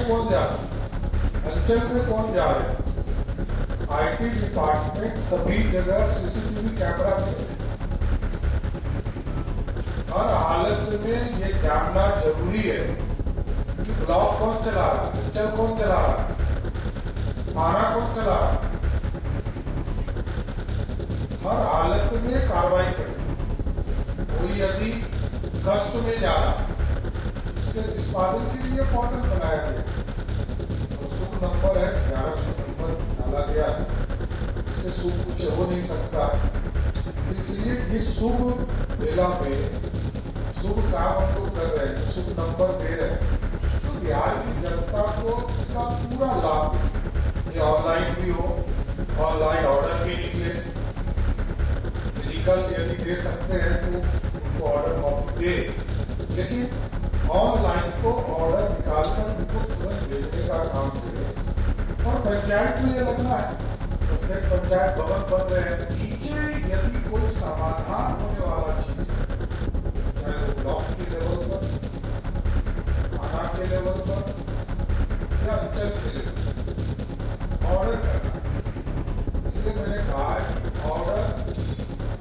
में कौन जा रहा है, अंचल में कौन जा रहा है। आईटी डिपार्टमेंट सभी जगह सीसीटीवी कैमरा में हर हालत में ये जानना जरूरी है कि ब्लॉक कौन चला रहा है, अंचल कौन चला रहा है, थाना कौन चला रहा है। हर हालत में कार्रवाई करें। कोई यदि कष्ट में जा रहा है उसके निष्पादन के लिए पोर्टल बनाया गया, तो शुभ नंबर है 1100 नंबर डाला गया है, इससे शुभ कुछ हो नहीं सकता। इसलिए इस शुभ बेला में शुभ काम हम लोग कर रहे हैं, शुभ नंबर दे रहे हैं, तो बिहार की जनता को इसका पूरा लाभ, ये ऑनलाइन भी हो, ऑनलाइन ऑर्डर भी निकले, फिजिकल यदि दे सकते हैं तो उनको ऑर्डर कॉपी दे, लेकिन ऑनलाइन को ऑर्डर निकालकर उनको तुरंत भेजने का काम करे। और पंचायत में ये लगना है, प्रत्येक पंचायत भवन बन रहे हैं, नीचे यदि कोई समाधान होने वाला चीज, चाहे वो ब्लॉक के लेवल पर, थाना के लेवल पर या अंचल के लेवल पर ऑर्डर करना है। इसलिए मैंने कहा कि ऑर्डर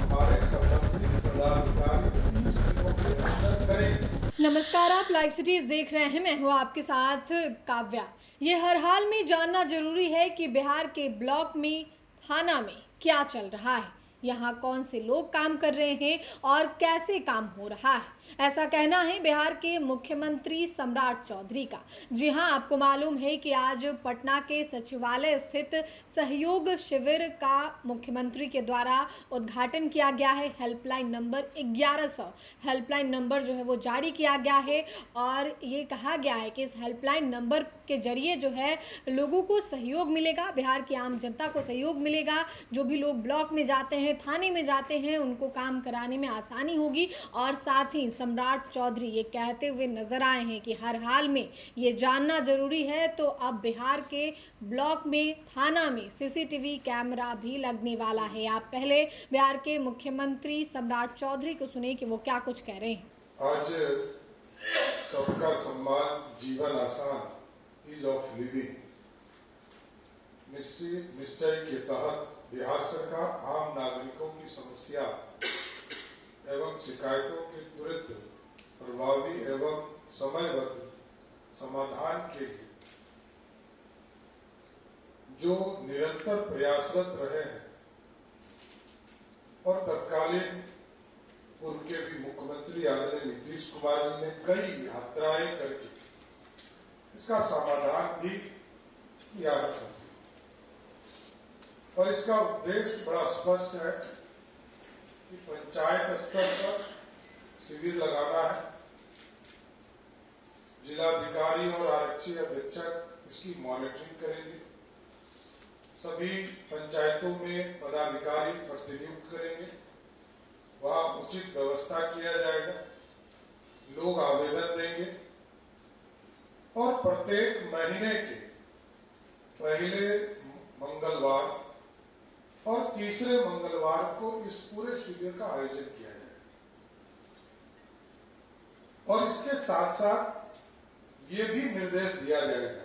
हमारे संबंधित पदाधिकारी 30 दिनों के अंदर करेंगे। नमस्कार, आप लाइव सिटीज देख रहे हैं, मैं हूँ आपके साथ काव्या। ये हर हाल में जानना जरूरी है कि बिहार के ब्लॉक में, थाना में क्या चल रहा है, यहाँ कौन से लोग काम कर रहे हैं और कैसे काम हो रहा है। ऐसा कहना है बिहार के मुख्यमंत्री सम्राट चौधरी का। जी हां, आपको मालूम है कि आज पटना के सचिवालय स्थित सहयोग शिविर का मुख्यमंत्री के द्वारा उद्घाटन किया गया है। हेल्पलाइन नंबर 1100 हेल्पलाइन नंबर जो है वो जारी किया गया है और ये कहा गया है कि इस हेल्पलाइन नंबर के जरिए जो है लोगों को सहयोग मिलेगा, बिहार की आम जनता को सहयोग मिलेगा। जो भी लोग ब्लॉक में जाते हैं, थाने में जाते हैं, उनको काम कराने में आसानी होगी। और साथ ही सम्राट चौधरी ये कहते हुए नजर आए हैं कि हर हाल में ये जानना जरूरी है, तो अब बिहार के ब्लॉक में, थाना में सीसीटीवी कैमरा भी लगने वाला है। आप पहले बिहार के मुख्यमंत्री सम्राट चौधरी को सुने कि वो क्या कुछ कह रहे हैं। आज सबका सम्मान, जीवन आसान, ईज ऑफ लिविंग निश्चय के तहत बिहार सरकार आम नागरिकों की समस्या एवं शिकायतों के त्वरित, प्रभावी एवं समयबद्ध समाधान के लिए जो निरंतर प्रयासरत रहे हैं और तत्कालीन पूर्व के भी मुख्यमंत्री आदरणीय नीतीश कुमार जी ने कई यात्राएं करके इसका समाधान भी किया है समझे। और इसका उद्देश्य बड़ा स्पष्ट है कि पंचायत स्तर पर शिविर लगाना है, जिलाधिकारी और आरक्षी अधीक्षक इसकी मॉनिटरिंग करेंगे, सभी पंचायतों में पदाधिकारी प्रतिनियुक्त करेंगे, वहां उचित व्यवस्था किया जाएगा, लोग आवेदन देंगे और प्रत्येक महीने के पहले मंगलवार और तीसरे मंगलवार को इस पूरे शिविर का आयोजन किया जाएगा। और इसके साथ साथ ये भी निर्देश दिया जाएगा,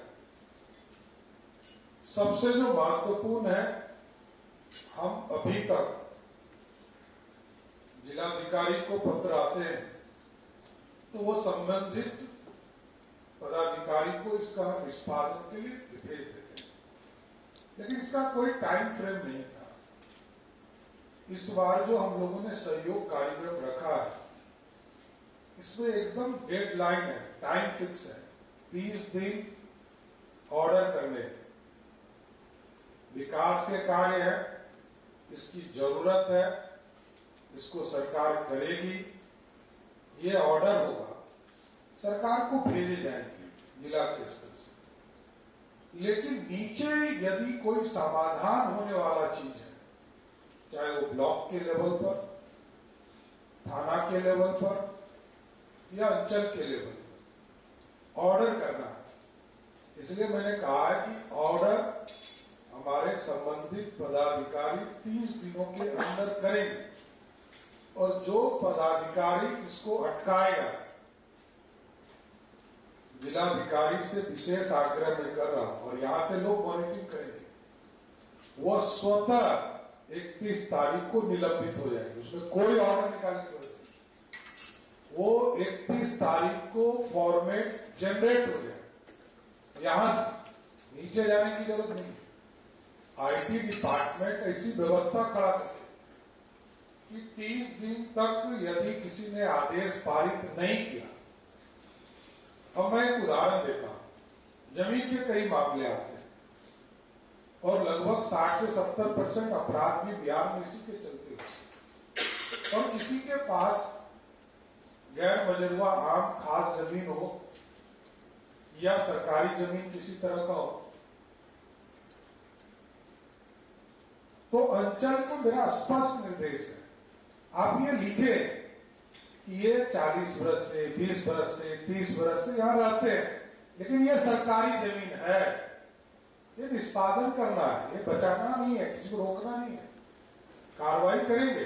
सबसे जो महत्वपूर्ण है, हम अभी तक जिलाधिकारी को पत्र आते हैं तो वो संबंधित पदाधिकारी को इसका निष्पादन के लिए भेज देते हैं, लेकिन इसका कोई टाइम फ्रेम नहीं था। इस बार जो हम लोगों ने सहयोग कार्यक्रम रखा है, इसमें एकदम डेडलाइन है, टाइम फिक्स है, 30 दिन ऑर्डर करने के। विकास के कार्य है, इसकी जरूरत है, इसको सरकार करेगी, ये ऑर्डर होगा, सरकार को भेजे जाएंगे जिला के स्तर से। लेकिन नीचे यदि कोई समाधान होने वाला चीज है, चाहे वो ब्लॉक के लेवल पर, थाना के लेवल पर या अंचल के लेवल पर, ऑर्डर करना है। इसलिए मैंने कहा है कि ऑर्डर हमारे संबंधित पदाधिकारी 30 दिनों के अंदर करेंगे और जो पदाधिकारी इसको अटकाएगा, जिलाधिकारी से विशेष आग्रह में कर रहा हूं और यहां से लोग मॉनिटरिंग करेंगे, वो स्वतः 31 तारीख को निलंबित हो जाएंगे, उसमें कोई ऑर्डर निकालने की जरूरत नहीं। वो 31 तारीख को फॉर्मेट जनरेट हो जाए, यहां से नीचे जाने की जरूरत नहीं। आईटी डिपार्टमेंट ऐसी व्यवस्था खड़ा करे कि 30 दिन तक यदि किसी ने आदेश पारित नहीं किया, अब मैं एक उदाहरण देता हूं, जमीन के कई मामले आते हैं और लगभग 60 से 70% अपराध भी बिहार में इसी के चलते हैं। और किसी के पास गैर मजरूआ आम खास जमीन हो या सरकारी जमीन किसी तरह का हो, तो अंचल को मेरा स्पष्ट निर्देश है, आप ये लिखे कि ये 40 बरस से, 20 बरस से, 30 बरस से यहां रहते हैं, लेकिन ये सरकारी जमीन है, ये निष्पादन करना है, ये बचाना नहीं है, किसी को रोकना नहीं है, कार्रवाई करेंगे।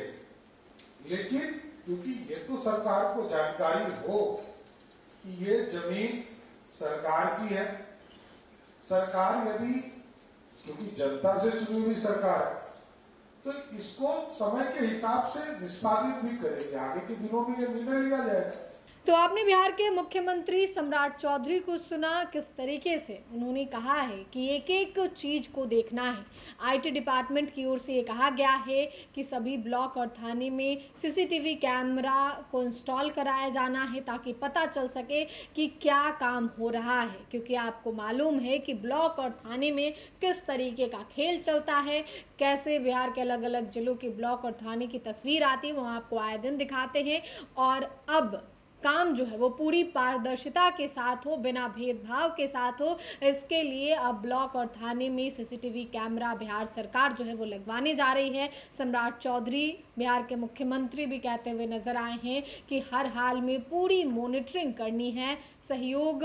लेकिन क्योंकि ये तो सरकार को जानकारी हो कि ये जमीन सरकार की है, सरकार यदि, क्योंकि जनता से चुनी हुई सरकार है, तो इसको समय के हिसाब से निष्पादित भी करेंगे, आगे के दिनों में ये निर्णय लिया जाएगा। तो आपने बिहार के मुख्यमंत्री सम्राट चौधरी को सुना, किस तरीके से उन्होंने कहा है कि एक एक चीज को देखना है। आईटी डिपार्टमेंट की ओर से ये कहा गया है कि सभी ब्लॉक और थाने में सीसीटीवी कैमरा को इंस्टॉल कराया जाना है ताकि पता चल सके कि क्या काम हो रहा है, क्योंकि आपको मालूम है कि ब्लॉक और थाने में किस तरीके का खेल चलता है, कैसे बिहार के अलग अलग जिलों के ब्लॉक और थाने की तस्वीर आती है, वो आपको आए दिन दिखाते हैं। और अब काम जो है वो पूरी पारदर्शिता के साथ हो, बिना भेदभाव के साथ हो, इसके लिए अब ब्लॉक और थाने में सीसीटीवी कैमरा बिहार सरकार जो है वो लगवाने जा रही है। सम्राट चौधरी बिहार के मुख्यमंत्री भी कहते हुए नजर आए हैं कि हर हाल में पूरी मॉनिटरिंग करनी है। सहयोग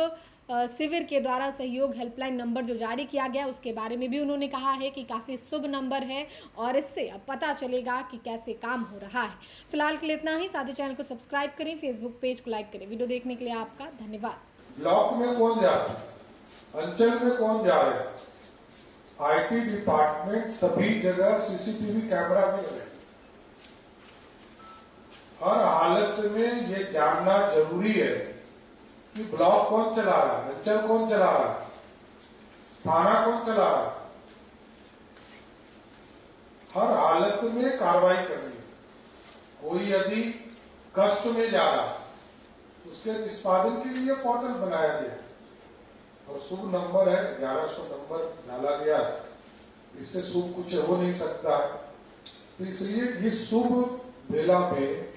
शिविर के द्वारा सहयोग हेल्पलाइन नंबर जो जारी किया गया उसके बारे में भी उन्होंने कहा है कि काफ़ी शुभ नंबर है और इससे अब पता चलेगा कि कैसे काम हो रहा है। फिलहाल के लिए इतना ही। साथ ही चैनल को सब्सक्राइब करें, फेसबुक पेज को लाइक करें। वीडियो देखने के लिए आपका धन्यवाद। ब्लॉक में कौन जा रहा है, अंचल में कौन जा रहा है, आईटी डिपार्टमेंट सभी जगह सीसीटीवी कैमरा भी लगे। हर हालत में ये जानना जरूरी है कि ब्लॉक कौन चला रहा है, अंचल कौन चला रहा है, थाना कौन चला रहा है। हर हालत में कार्रवाई करनी है। कोई यदि कष्ट में जा रहा है, उसके निष्पादन के लिए पोर्टल बनाया गया और शुभ नंबर है 1100 नंबर डाला गया, इससे शुभ कुछ हो नहीं सकता है। तो इसलिए इस शुभ बेला में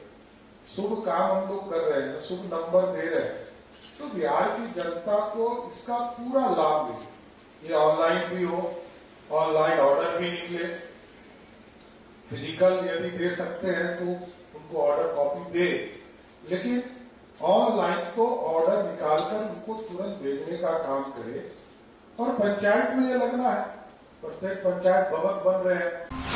शुभ काम हम लोग कर रहे हैं, शुभ नंबर दे रहे हैं, तो बिहार की जनता को इसका पूरा लाभ मिले। ये ऑनलाइन भी हो, ऑनलाइन ऑर्डर भी निकले, फिजिकल यदि दे सकते हैं तो उनको ऑर्डर कॉपी दे, लेकिन ऑनलाइन को ऑर्डर निकालकर उनको तुरंत भेजने का काम करे। और पंचायत में ये लगना है, प्रत्येक पंचायत भवन बन रहे हैं।